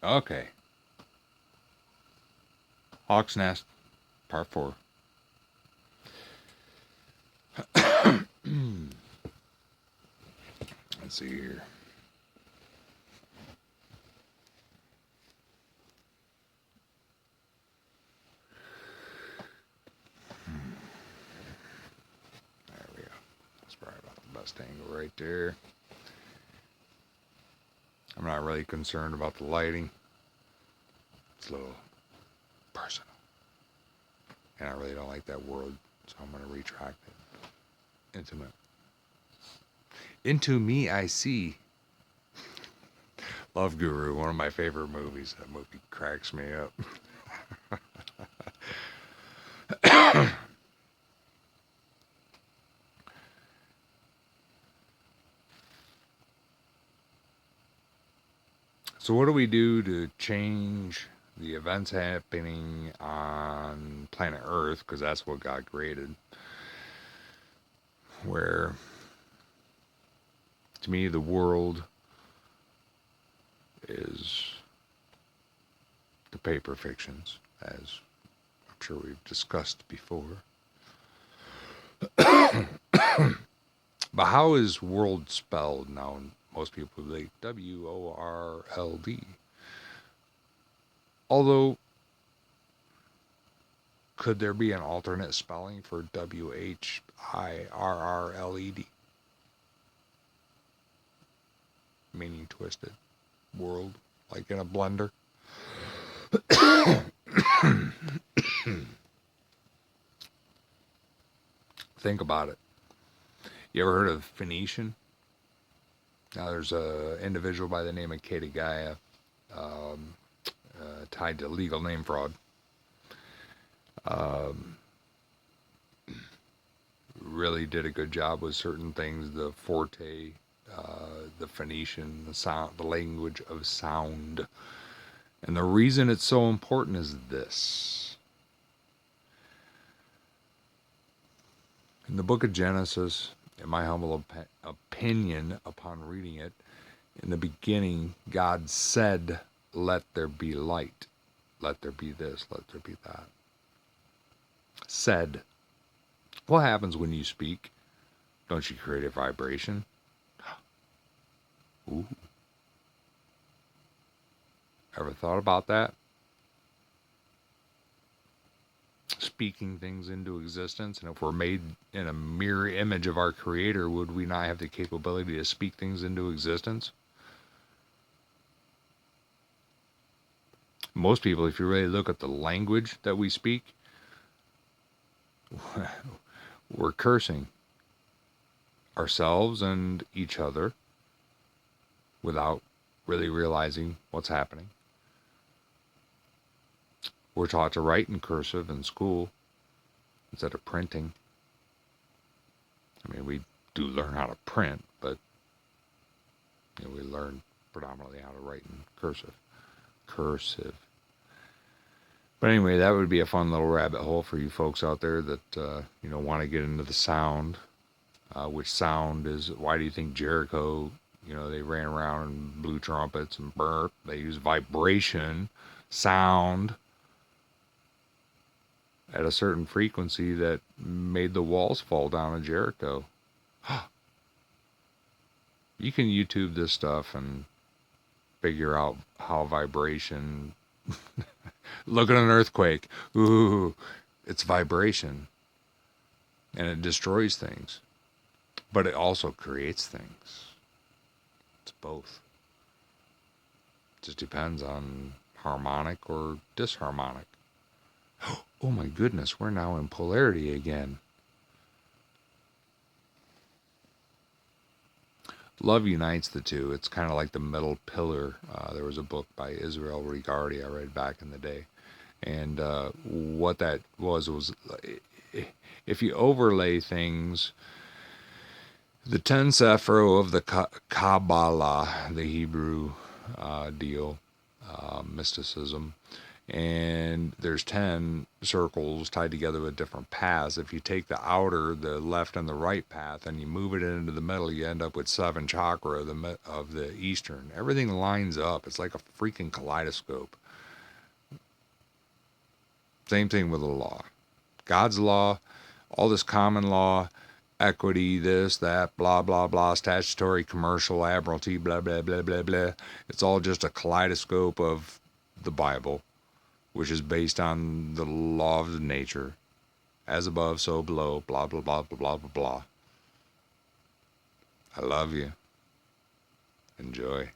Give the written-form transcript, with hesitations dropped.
Okay. Hawk's Nest, Part 4. Let's see here. There we go. That's probably about the best angle right there. I'm not really concerned about the lighting. It's a little personal. And I really don't like that word, so I'm going to retract it. Intimate. Into Me I See. Love Guru, one of my favorite movies. That movie cracks me up. So what do we do to change the events happening on planet Earth? Because that's what God created. Where, to me, the world is the paper fictions, as I'm sure we've discussed before. But how is world spelled now? Most people like WORLD. Although, could there be an alternate spelling for WHIRRLED? Meaning twisted. World, like in a blender. Think about it. You ever heard of Phoenician? Now there's a individual by the name of Katie Gaia, tied to legal name fraud. Really did a good job with certain things. The forte, the Phoenician, the sound, the language of sound. And the reason it's so important is this. In the book of Genesis, in my humble opinion upon reading it, in the beginning, God said, let there be light. Let there be this, let there be that. Said. What happens when you speak? Don't you create a vibration? Ooh. Ever thought about that? Speaking things into existence, and if we're made in a mirror image of our Creator, would we not have the capability to speak things into existence? Most people, if you really look at the language that we speak, we're cursing ourselves and each other without really realizing what's happening. We're taught to write in cursive in school instead of printing. I mean, we do learn how to print, but we learn predominantly how to write in cursive. But anyway, that would be a fun little rabbit hole for you folks out there that want to get into the sound. Which sound is? Why do you think Jericho? They ran around and blew trumpets and burnt. They use vibration, sound at a certain frequency that made the walls fall down in Jericho. You can YouTube this stuff and figure out how vibration. Look at an earthquake. Ooh, it's vibration. And it destroys things. But it also creates things. It's both. It just depends on harmonic or disharmonic. Oh my goodness, we're now in polarity again. Love unites the two. It's kind of like the middle pillar. There was a book by Israel Regardie I read back in the day. And what that was if you overlay things, the 10 Sephiro of the Kabbalah, the Hebrew deal, mysticism, and there's 10 circles tied together with different paths. If you take the outer, the left and the right path, and you move it into the middle, you end up with 7 chakra of the eastern. Everything lines up. It's like a freaking kaleidoscope. Same thing with the law. God's law, all this common law, equity, this, that, blah, blah, blah, statutory, commercial, admiralty, blah, blah, blah, blah, blah. It's all just a kaleidoscope of the Bible, which is based on the law of nature. As above, so below, blah, blah, blah, blah, blah, blah, blah. I love you. Enjoy.